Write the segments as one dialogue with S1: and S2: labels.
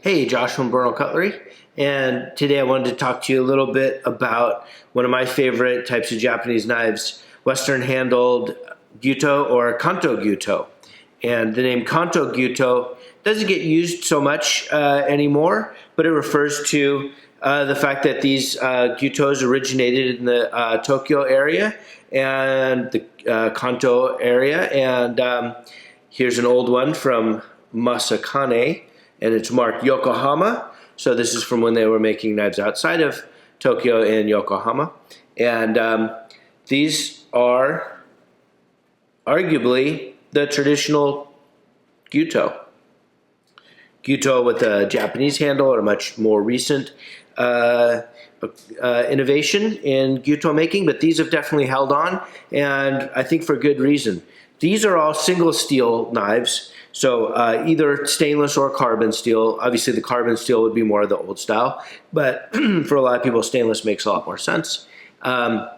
S1: Hey, Josh from Bernal Cutlery, and today I wanted to talk to you a little bit about one of my favorite types of Japanese knives, Western-handled Gyuto or Kanto Gyuto. And the name Kanto Gyuto doesn't get used so much anymore, but it refers to the fact that these Gyutos originated in the Tokyo area and the Kanto area. And here's an old one from Masakane, and it's marked Yokohama. So this is from when they were making knives outside of Tokyo and Yokohama. And these are arguably the traditional Gyuto. Gyuto with a Japanese handle are a much more recent innovation in Gyuto making, but these have definitely held on, and I think for good reason. These are all single steel knives, so either stainless or carbon steel. Obviously the carbon steel would be more of the old style, but for a lot of people stainless makes a lot more sense, for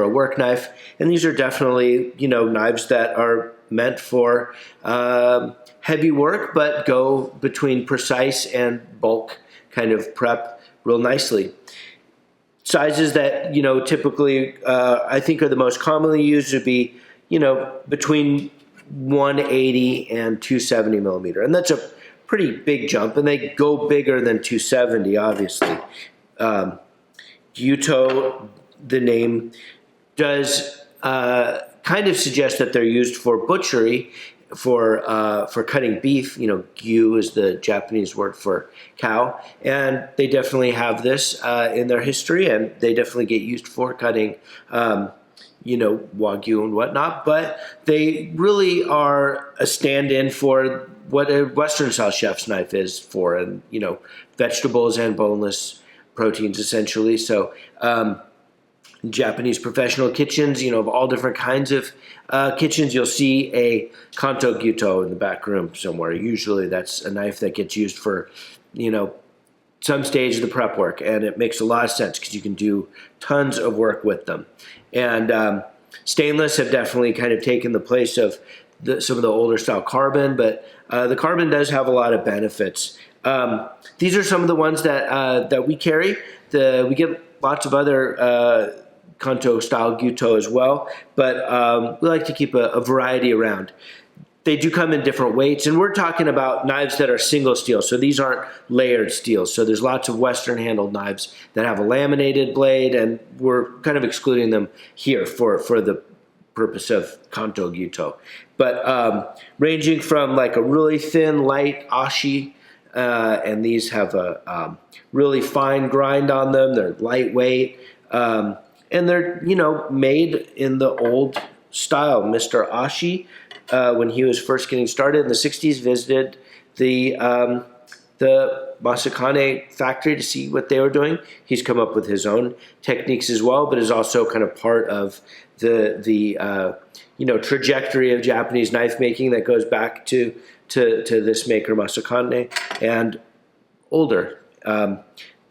S1: a work knife. And these are definitely, knives that are meant for heavy work, but go between precise and bulk kind of prep real nicely. Sizes that, typically I think are the most commonly used would be, between 180 and 270 millimeter. And that's a pretty big jump, and they go bigger than 270, obviously. Gyuto, the name, does kind of suggest that they're used for butchery, for cutting beef. Gyu is the Japanese word for cow, and they definitely have this in their history, and they definitely get used for cutting Wagyu and whatnot, but they really are a stand-in for what a Western-style chef's knife is for, and, vegetables and boneless proteins, essentially. So Japanese professional kitchens, of all different kinds of kitchens, you'll see a Kanto Gyuto in the back room somewhere. Usually that's a knife that gets used for, some stage of the prep work, and it makes a lot of sense because you can do tons of work with them. And stainless have definitely kind of taken the place of some of the older style carbon, but the carbon does have a lot of benefits. These are some of the ones that we carry. We get lots of other Kanto style Gyuto as well, but we like to keep a variety around. They do come in different weights, and we're talking about knives that are single steel, so these aren't layered steels. So there's lots of Western-handled knives that have a laminated blade, and we're kind of excluding them here for the purpose of Kanto Gyuto. But ranging from like a really thin, light ashi, and these have a really fine grind on them. They're lightweight, and they're made in the old style. Mr. Ashi, when he was first getting started in the 60s, visited the Masakane factory to see what they were doing. He's come up with his own techniques as well, but is also kind of part of the trajectory of Japanese knife making that goes back to this maker Masakane and older.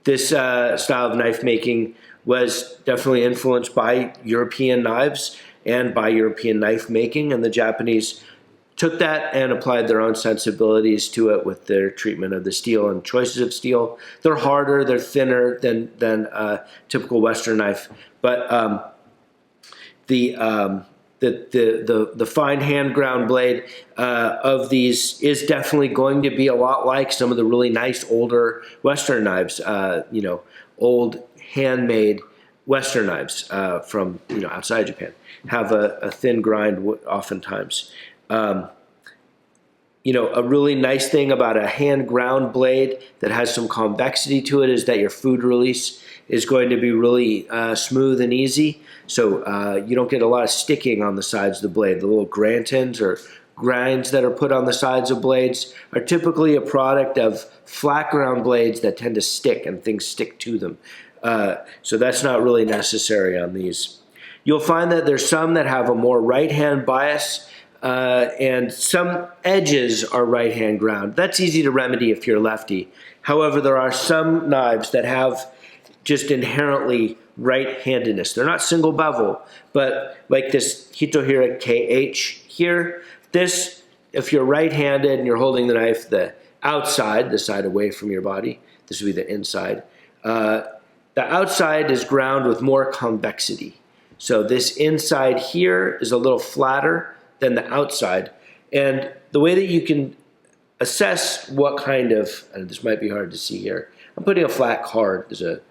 S1: This style of knife making was definitely influenced by European knives and by European knife making, and the Japanese took that and applied their own sensibilities to it with their treatment of the steel and choices of steel. They're harder, they're thinner than a typical Western knife, but the fine hand ground blade of these is definitely going to be a lot like some of the really nice older Western knives, old handmade Western knives from outside Japan, have a thin grind oftentimes. A really nice thing about a hand ground blade that has some convexity to it is that your food release is going to be really smooth and easy. So you don't get a lot of sticking on the sides of the blade. The little grantins or grinds that are put on the sides of blades are typically a product of flat ground blades that tend to stick and things stick to them. So that's not really necessary on these. You'll find that there's some that have a more right-hand bias, and some edges are right-hand ground. That's easy to remedy if you're lefty. However, there are some knives that have just inherently right-handedness. They're not single bevel, but like this Hitohira KH here, this, if you're right-handed and you're holding the knife, the outside, the side away from your body. This would be the inside. The outside is ground with more convexity. So this inside here is a little flatter than the outside. And the way that you can assess what kind of, and this might be hard to see here, I'm putting a flat card. There's a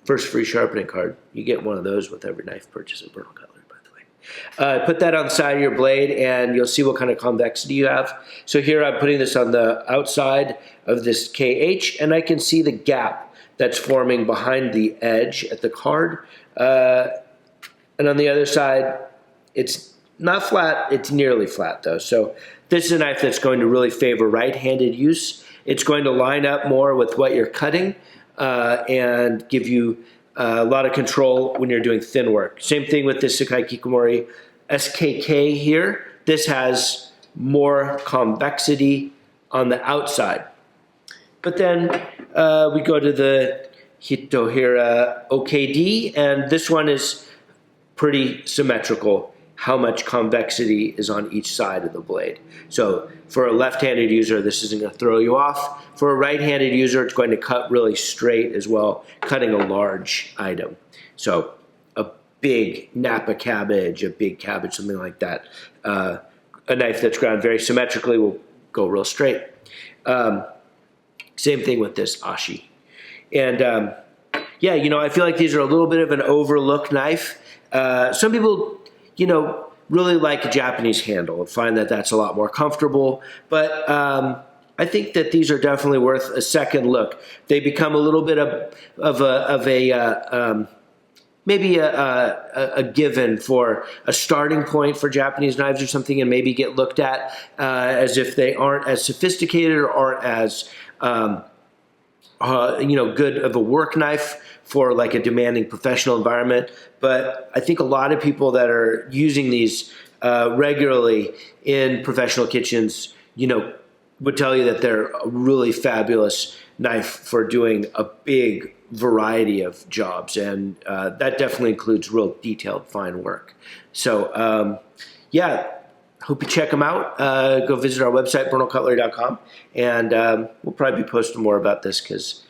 S1: first free sharpening card. You get one of those with every knife purchase at Bernal Cutlery, by the way. Put that on the side of your blade and you'll see what kind of convexity you have. So here I'm putting this on the outside of this KH and I can see the gap that's forming behind the edge at the card. And on the other side, it's not flat, it's nearly flat though. So this is a knife that's going to really favor right-handed use. It's going to line up more with what you're cutting and give you a lot of control when you're doing thin work. Same thing with this Sakai Kikomori SKK here. This has more convexity on the outside. But then we go to the Hitohira OKD, and this one is pretty symmetrical, how much convexity is on each side of the blade. So for a left-handed user, this isn't going to throw you off. For a right-handed user, it's going to cut really straight as well, cutting a large item. So a big Napa cabbage, a big cabbage, something like that. A knife that's ground very symmetrically will go real straight. Same thing with this Ashi. And yeah, you know, I feel like these are a little bit of an overlooked knife. Some people, you know, really like a Japanese handle and find that that's a lot more comfortable. But I think that these are definitely worth a second look. They become a little bit of maybe a given for a starting point for Japanese knives or something, and maybe get looked at as if they aren't as sophisticated or aren't as you know, good of a work knife for like a demanding professional environment. But I think a lot of people that are using these regularly in professional kitchens, you know, would tell you that they're a really fabulous knife for doing a big variety of jobs. And that definitely includes real detailed, fine work. So yeah, hope you check them out. Go visit our website, bernalcutlery.com. And we'll probably be posting more about this because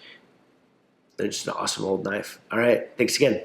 S1: they're just an awesome old knife. All right. Thanks again.